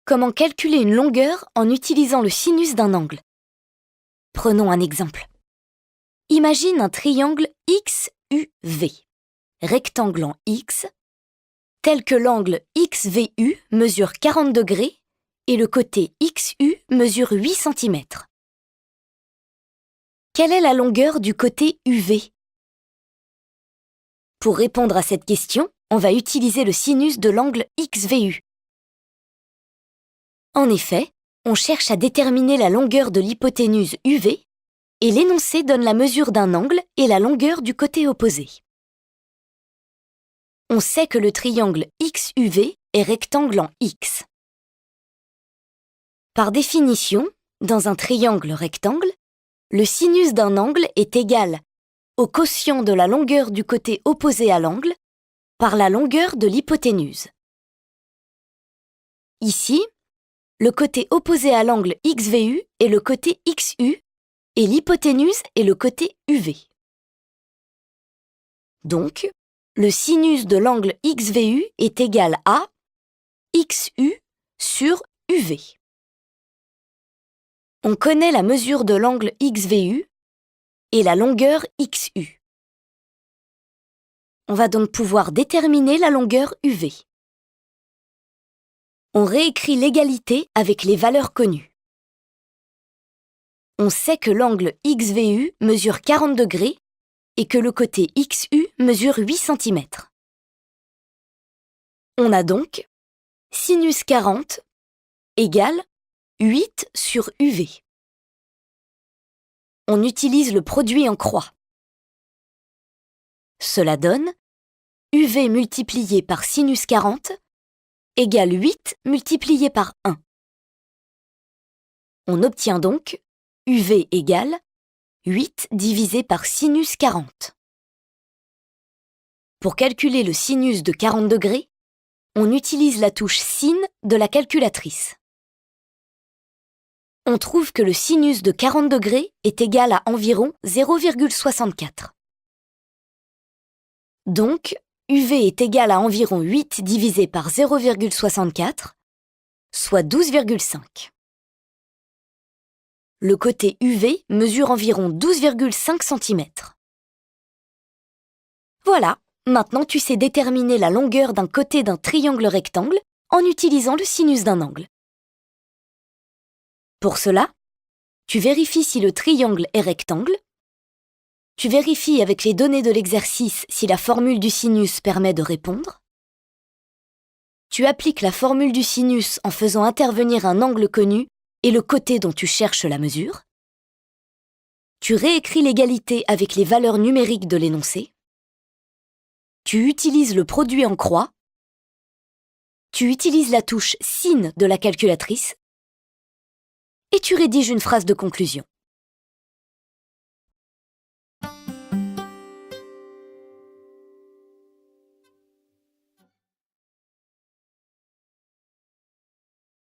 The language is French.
comment calculer une longueur en utilisant le sinus d'un angle. Prenons un exemple. Imagine un triangle XUV, rectangle en X, tel que l'angle XVU mesure 40 degrés et le côté XU mesure 8 cm. Quelle est la longueur du côté UV? Pour répondre à cette question, on va utiliser le sinus de l'angle XVU. En effet, on cherche à déterminer la longueur de l'hypoténuse UV et l'énoncé donne la mesure d'un angle et la longueur du côté opposé. On sait que le triangle XUV est rectangle en X. Par définition, dans un triangle rectangle, le sinus d'un angle est égal au quotient de la longueur du côté opposé à l'angle par la longueur de l'hypoténuse. Ici, le côté opposé à l'angle XVU est le côté XU et l'hypoténuse est le côté UV. Donc, le sinus de l'angle XVU est égal à XU sur UV. On connaît la mesure de l'angle XVU et la longueur XU. On va donc pouvoir déterminer la longueur UV. On réécrit l'égalité avec les valeurs connues. On sait que l'angle XVU mesure 40 degrés et que le côté XU mesure 8 cm. On a donc sinus 40 égale 8 sur UV. On utilise le produit en croix. Cela donne UV multiplié par sinus 40 égale 8 multiplié par 1. On obtient donc UV égale 8 divisé par sinus 40. Pour calculer le sinus de 40 degrés, on utilise la touche sin de la calculatrice. On trouve que le sinus de 40 degrés est égal à environ 0,64. Donc, UV est égal à environ 8 divisé par 0,64, soit 12,5. Le côté UV mesure environ 12,5 cm. Voilà, maintenant tu sais déterminer la longueur d'un côté d'un triangle rectangle en utilisant le sinus d'un angle. Pour cela, tu vérifies si le triangle est rectangle, tu vérifies avec les données de l'exercice si la formule du sinus permet de répondre, tu appliques la formule du sinus en faisant intervenir un angle connu et le côté dont tu cherches la mesure, tu réécris l'égalité avec les valeurs numériques de l'énoncé, tu utilises le produit en croix, tu utilises la touche sin de la calculatrice et tu rédiges une phrase de conclusion.